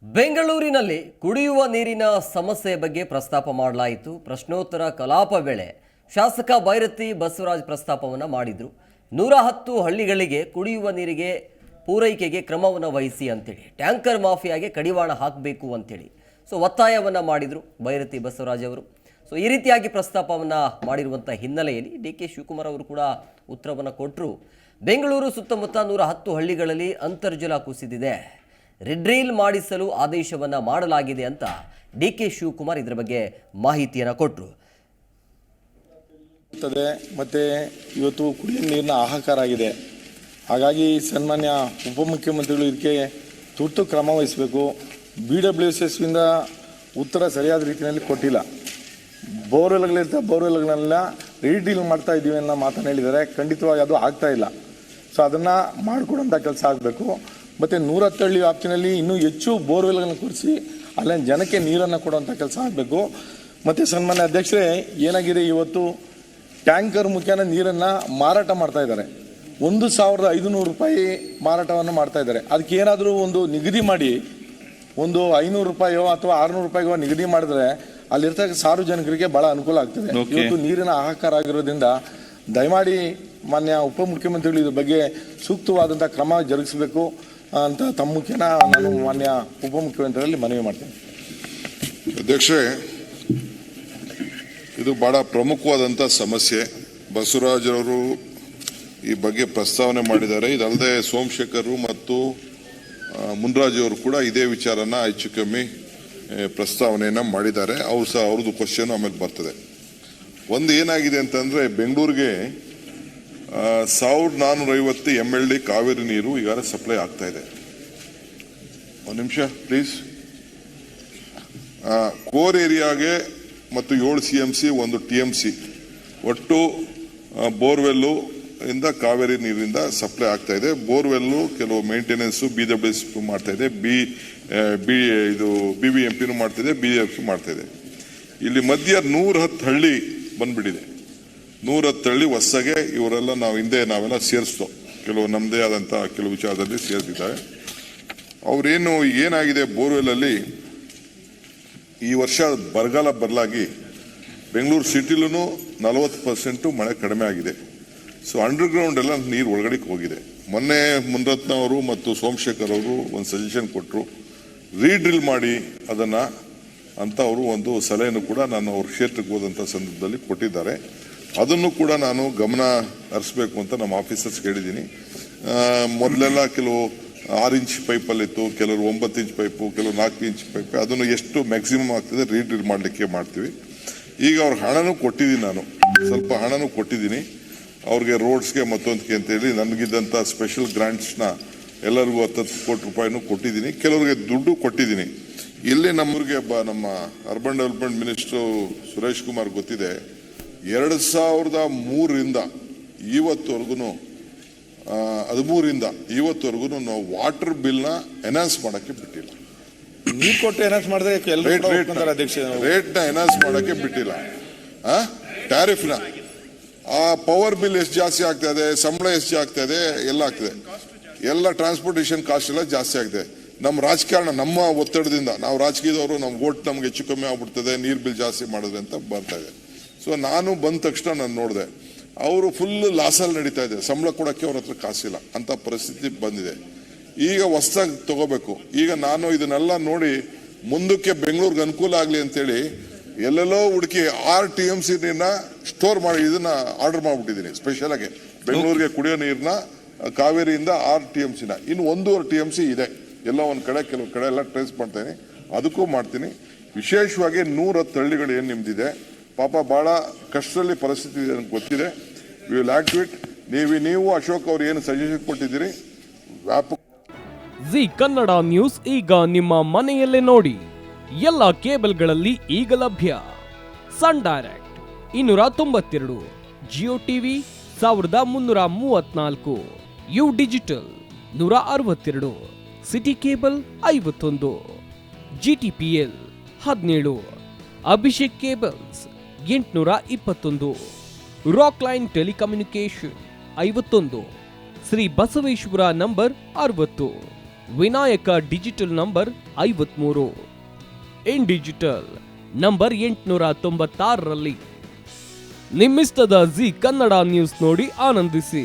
ಬೆಂಗಳೂರಿನಲ್ಲಿ ಕುಡಿಯುವ ನೀರಿನ ಸಮಸ್ಯೆ ಬಗ್ಗೆ ಪ್ರಸ್ತಾಪ ಮಾಡಲಾಯಿತು. ಪ್ರಶ್ನೋತ್ತರ ಕಲಾಪ ವೇಳೆ ಶಾಸಕ ಬೈರತಿ ಬಸವರಾಜ್ ಪ್ರಸ್ತಾಪವನ್ನು ಮಾಡಿದರು. 110 ಹಳ್ಳಿಗಳಿಗೆ ಕುಡಿಯುವ ನೀರಿಗೆ ಪೂರೈಕೆಗೆ ಕ್ರಮವನ್ನು ವಹಿಸಿ ಅಂತೇಳಿ, ಟ್ಯಾಂಕರ್ ಮಾಫಿಯಾಗೆ ಕಡಿವಾಣ ಹಾಕಬೇಕು ಅಂತೇಳಿ ಒತ್ತಾಯವನ್ನು ಮಾಡಿದರು ಬೈರತಿ ಬಸವರಾಜ್ ಅವರು. ಈ ರೀತಿಯಾಗಿ ಪ್ರಸ್ತಾಪವನ್ನು ಮಾಡಿರುವಂಥ ಹಿನ್ನೆಲೆಯಲ್ಲಿ ಡಿ ಕೆ ಶಿವಕುಮಾರ್ ಅವರು ಕೂಡ ಉತ್ತರವನ್ನು ಕೊಟ್ಟರು. ಬೆಂಗಳೂರು ಸುತ್ತಮುತ್ತ 110 ಹಳ್ಳಿಗಳಲ್ಲಿ ಅಂತರ್ಜಲ ಕುಸಿದಿದೆ, ರಿಡ್ರೀಲ್ ಮಾಡಿಸಲು ಆದೇಶವನ್ನು ಮಾಡಲಾಗಿದೆ ಅಂತ ಡಿ ಕೆ ಶಿವಕುಮಾರ್ ಇದರ ಬಗ್ಗೆ ಮಾಹಿತಿಯನ್ನು ಕೊಟ್ಟರು. ಮತ್ತು ಇವತ್ತು ಕುಡಿಯುವ ನೀರಿನ ಹಾಹಾಕಾರ ಆಗಿದೆ. ಹಾಗಾಗಿ ಸನ್ಮಾನ್ಯ ಉಪಮುಖ್ಯಮಂತ್ರಿಗಳು ಇದಕ್ಕೆ ತುರ್ತು ಕ್ರಮ ವಹಿಸಬೇಕು. BWSS ಇಂದ ಉತ್ತರ ಸರಿಯಾದ ರೀತಿಯಲ್ಲಿ ಕೊಟ್ಟಿಲ್ಲ. ಬೋರ್ವೆಲ್ಗಳನ್ನೆಲ್ಲ ರೀಡೀಲ್ ಮಾಡ್ತಾ ಇದ್ದೀವಿ ಅನ್ನೋ ಮಾತನ್ನು ಹೇಳಿದ್ದಾರೆ. ಖಂಡಿತವಾಗಿ ಅದು ಆಗ್ತಾ ಇಲ್ಲ. ಸೊ ಅದನ್ನು ಮಾಡಿಕೊಡುವಂಥ ಕೆಲಸ ಆಗಬೇಕು. ಮತ್ತು 110 ಹಳ್ಳಿ ವ್ಯಾಪ್ತಿನಲ್ಲಿ ಇನ್ನೂ ಹೆಚ್ಚು ಬೋರ್ವೆಲ್ಗಳನ್ನು ಕೊಡಿಸಿ ಅಲ್ಲಿನ ಜನಕ್ಕೆ ನೀರನ್ನು ಕೊಡುವಂಥ ಕೆಲಸ ಆಗಬೇಕು. ಮತ್ತು ಸನ್ಮಾನ್ಯ ಅಧ್ಯಕ್ಷರೇ, ಏನಾಗಿದೆ, ಇವತ್ತು ಟ್ಯಾಂಕರ್ ಮುಖೇನ ನೀರನ್ನು ಮಾರಾಟ ಮಾಡ್ತಾ ಇದ್ದಾರೆ. 1,500 ರೂಪಾಯಿ ಮಾರಾಟವನ್ನು ಮಾಡ್ತಾ ಇದ್ದಾರೆ. ಅದಕ್ಕೆ ಏನಾದರೂ ಒಂದು ನಿಗದಿ ಮಾಡಿ, ಒಂದು 500 ರೂಪಾಯೋ ಅಥವಾ 600 ರೂಪಾಯಿಗೋ ನಿಗದಿ ಮಾಡಿದ್ರೆ ಅಲ್ಲಿರ್ತಕ್ಕ ಸಾರ್ವಜನಿಕರಿಗೆ ಭಾಳ ಅನುಕೂಲ ಆಗ್ತದೆ. ಇವತ್ತು ನೀರಿನ ಹಾಹಾಕಾರ ಆಗಿರೋದ್ರಿಂದ ದಯಮಾಡಿ ಮಾನ್ಯ ಉಪಮುಖ್ಯಮಂತ್ರಿಗಳು ಇದ್ರ ಬಗ್ಗೆ ಸೂಕ್ತವಾದಂಥ ಕ್ರಮ ಜರುಗಿಸಬೇಕು ಅಂತ ತಮ್ಮ ಮುಖ್ಯನ ನಾನು ಮಾನ್ಯ ಉಪಮುಖ್ಯಮಂತ್ರಿಗಳಲ್ಲಿ ಮನವಿ ಮಾಡ್ತೇನೆ. ಅಧ್ಯಕ್ಷರೇ, ಇದು ಬಹಳ ಪ್ರಮುಖವಾದಂಥ ಸಮಸ್ಯೆ. ಬಸವರಾಜರವರು ಈ ಬಗ್ಗೆ ಪ್ರಸ್ತಾವನೆ ಮಾಡಿದ್ದಾರೆ. ಇದಲ್ಲದೆ ಸೋಮಶೇಖರ್ ಮತ್ತು ಮುನ್ರಾಜ್ ಅವರು ಕೂಡ ಇದೇ ವಿಚಾರನ ಹೆಚ್ಚು ಕಮ್ಮಿ ಪ್ರಸ್ತಾವನೆಯನ್ನು ಮಾಡಿದ್ದಾರೆ. ಅವರು ಸಹ ಅವ್ರದ್ದು ಕ್ವಶನ್ ಆಮೇಲೆ ಬರ್ತದೆ. ಒಂದು ಏನಾಗಿದೆ ಅಂತಂದರೆ, ಬೆಂಗಳೂರಿಗೆ 1450 MLD ಕಾವೇರಿ ನೀರು ಈಗಾಗಲೇ ಸಪ್ಲೈ ಆಗ್ತಾ ಇದೆ. ಒಂದು ನಿಮಿಷ ಪ್ಲೀಸ್. ಕೋರ್ ಏರಿಯಾಗೆ ಮತ್ತು 7 CMC 1 TMC ಒಟ್ಟು ಬೋರ್ವೆಲ್ಲು ಇಂದ ಕಾವೇರಿ ನೀರಿಂದ ಸಪ್ಲೈ ಆಗ್ತಾ ಇದೆ. ಬೋರ್ವೆಲ್ಲು ಕೆಲವು ಮೇಂಟೆನೆನ್ಸು BWS ಮಾಡ್ತಾ ಇದೆ, ಇದು BBMPನೂ ಮಾಡ್ತಿದೆ, BFC ಮಾಡ್ತಾ ಇದೆ. ಇಲ್ಲಿ ಮಧ್ಯ 110 ಹಳ್ಳಿ ಬಂದ್ಬಿಟ್ಟಿದೆ. 110 ಹಳ್ಳಿ ಹೊಸಗೆ ಇವರೆಲ್ಲ ನಾವೆಲ್ಲ ಸೇರಿಸ್ತೋ, ಕೆಲವು ನಮ್ಮದೇ ಆದಂಥ ಕೆಲವು ವಿಚಾರದಲ್ಲಿ ಸೇರಿಸಿದ್ದಾರೆ. ಅವರೇನು ಏನಾಗಿದೆ, ಬೋರ್ವೆಲ್ಲಲ್ಲಿ ಈ ವರ್ಷ ಬರಗಾಲ ಬರಲಾಗಿ ಬೆಂಗಳೂರು ಸಿಟಿಲೂ 40% ಮಳೆ ಕಡಿಮೆ ಆಗಿದೆ. ಸೊ ಅಂಡರ್ಗ್ರೌಂಡ್ ಎಲ್ಲ ನೀರು ಒಳಗಡೆಗೆ ಹೋಗಿದೆ. ಮೊನ್ನೆ ಮುನ್ರತ್ನ ಅವರು ಮತ್ತು ಸೋಮಶೇಖರ್ ಅವರು ಒಂದು ಸಜೆಷನ್ ಕೊಟ್ಟರು, ರೀಡ್ರಿಲ್ ಮಾಡಿ ಅದನ್ನು ಅಂತ ಅವರು ಒಂದು ಸಲಹೆಯನ್ನು ಕೂಡ ನಾನು ಅವ್ರ ಕ್ಷೇತ್ರಕ್ಕೆ ಹೋದಂಥ ಸಂದರ್ಭದಲ್ಲಿ ಕೊಟ್ಟಿದ್ದಾರೆ. ಅದನ್ನು ಕೂಡ ನಾನು ಗಮನ ಹರಿಸಬೇಕು ಅಂತ ನಮ್ಮ ಆಫೀಸರ್ಸ್ ಹೇಳಿದ್ದೀನಿ. ಮೊದಲೆಲ್ಲ ಕೆಲವು 6 ಇಂಚ್ ಪೈಪಲ್ಲಿತ್ತು, ಕೆಲವರು 9 ಇಂಚ್ ಪೈಪು, ಕೆಲವು 4 ಇಂಚ್ ಪೈಪ್. ಅದನ್ನು ಎಷ್ಟು ಮ್ಯಾಕ್ಸಿಮಮ್ ಆಗ್ತದೆ ರೀಡ್ರಿಲ್ ಮಾಡಲಿಕ್ಕೆ ಮಾಡ್ತೀವಿ. ಈಗ ಅವ್ರ ಹಣನೂ ಕೊಟ್ಟಿದ್ದೀನಿ, ನಾನು ಸ್ವಲ್ಪ ಹಣನೂ ಕೊಟ್ಟಿದ್ದೀನಿ ಅವ್ರಿಗೆ, ರೋಡ್ಸ್ಗೆ ಮತ್ತೊಂದಕ್ಕೆ ಅಂತೇಳಿ. ನನಗಿದ್ದಂಥ ಸ್ಪೆಷಲ್ ಗ್ರಾಂಟ್ಸ್ನ ಎಲ್ಲರಿಗೂ 10 ಕೋಟಿ ರೂಪಾಯಿನೂ ಕೊಟ್ಟಿದ್ದೀನಿ, ಕೆಲವರಿಗೆ ದುಡ್ಡು ಕೊಟ್ಟಿದ್ದೀನಿ. ಇಲ್ಲಿ ನಮ್ಮೂರಿಗೆ ನಮ್ಮ urban development minister Suresh Kumar ಗೊತ್ತಿದೆ, 2003ರಿಂದ ಇವತ್ತವರೆಗೂ 13ರಿಂದ ಇವತ್ತವರೆಗೂ ನಾವು ವಾಟರ್ ಬಿಲ್ನ ಎನ್ಹಾನ್ಸ್ ಮಾಡೋಕ್ಕೆ ಬಿಟ್ಟಿಲ್ಲ. ನೀರು ಕೊಟ್ಟು ಎನ್ಹಾನ್ಸ್ ಮಾಡಿದ್ರೆ ರೇಟ್ನ ಎನ್ಹಾನ್ಸ್ ಮಾಡೋಕ್ಕೆ ಬಿಟ್ಟಿಲ್ಲ. ಟ್ಯಾರಿಫ್ನ ಪವರ್ ಬಿಲ್ ಎಷ್ಟು ಜಾಸ್ತಿ ಆಗ್ತಾ ಇದೆ, ಸಂಬಳ ಎಷ್ಟು ಆಗ್ತಾ ಇದೆ, ಎಲ್ಲ ಆಗ್ತದೆ. ಎಲ್ಲ ಟ್ರಾನ್ಸ್ಪೋರ್ಟೇಷನ್ ಕಾಸ್ಟ್ ಎಲ್ಲ ಜಾಸ್ತಿ ಆಗಿದೆ. ನಮ್ಮ ರಾಜಕಾರಣ, ನಮ್ಮ ಒತ್ತಡದಿಂದ, ನಾವು ರಾಜಕೀಯದವರು, ನಮ್ಮ ಓಟ್ ನಮ್ಗೆ ಹೆಚ್ಚು ಕಮ್ಮಿ ಆಗ್ಬಿಡ್ತದೆ, ನೀರು ಬಿಲ್ ಜಾಸ್ತಿ ಮಾಡಿದ್ರೆ ಅಂತ ಬರ್ತಾ ಇದೆ. ಸೊ ನಾನು ಬಂದ ತಕ್ಷಣ ನಾನು ನೋಡಿದೆ, ಅವರು ಫುಲ್ ಲಾಸಲ್ಲಿ ನಡೀತಾ ಇದೆ, ಸಂಬಳ ಕೊಡೋಕ್ಕೆ ಅವ್ರ ಹತ್ರ ಕಾಸಿಲ್ಲ ಅಂತ ಪರಿಸ್ಥಿತಿ ಬಂದಿದೆ. ಈಗ ಹೊಸದಾಗಿ ತಗೋಬೇಕು. ಈಗ ನಾನು ಇದನ್ನೆಲ್ಲ ನೋಡಿ ಮುಂದಕ್ಕೆ ಬೆಂಗಳೂರಿಗೆ ಅನುಕೂಲ ಆಗಲಿ ಅಂತೇಳಿ ಎಲ್ಲೆಲ್ಲೋ ಹುಡುಕಿ 6 TMC ನೀರನ್ನ ಸ್ಟೋರ್ ಮಾಡಿ ಇದನ್ನ ಆರ್ಡರ್ ಮಾಡಿಬಿಟ್ಟಿದ್ದೀನಿ. ಸ್ಪೆಷಲ್ ಆಗಿ ಬೆಂಗಳೂರಿಗೆ ಕುಡಿಯೋ ನೀರನ್ನ ಕಾವೇರಿಯಿಂದ 6 TMCನ, ಇನ್ನು 1.5 TMC ಇದೆ ಎಲ್ಲೋ ಒಂದು ಕಡೆ, ಕೆಲವು ಕಡೆ ಎಲ್ಲ ಟ್ರೇಸ್ ಮಾಡ್ತೇನೆ, ಅದಕ್ಕೂ ಮಾಡ್ತೀನಿ. ವಿಶೇಷವಾಗಿ 110 ಹಳ್ಳಿಗಳು ಏನು ನಿಮ್ದಿದೆ, ಪಾಪ ಭಾಳ ಕಷ್ಟದಲ್ಲಿ ಪರಿಸ್ಥಿತಿ ಇದೆ ನನಗೆ ಗೊತ್ತಿದೆ. We will act it. ನೀವು ಅಶೋಕ್ ಅವ್ರು ಏನು ಸಜೆಷನ್ ಕೊಟ್ಟಿದ್ದೀರಿ ವ್ಯಾಪಕ. ಜಿ ಕನ್ನಡ ನ್ಯೂಸ್ ಈಗ ನಿಮ್ಮ ಮನೆಯಲ್ಲೇ ನೋಡಿ. ಎಲ್ಲ ಕೇಬಲ್ಗಳಲ್ಲಿ ಈಗ ಲಭ್ಯ. Sun Direct 292, Jio TV 1334, U digital 162, city cable 51, GTPL 17, Abhishek cables 821, rockline telecommunication 51, Shri Basaveshwara number 60, Vinayaka digital number 53, in digital number 896ರಲ್ಲಿ. ನಿಮ್ಮಿಸ್ತದ ಜಿ ಕನ್ನಡ ನ್ಯೂಸ್ ನೋಡಿ ಆನಂದಿಸಿ.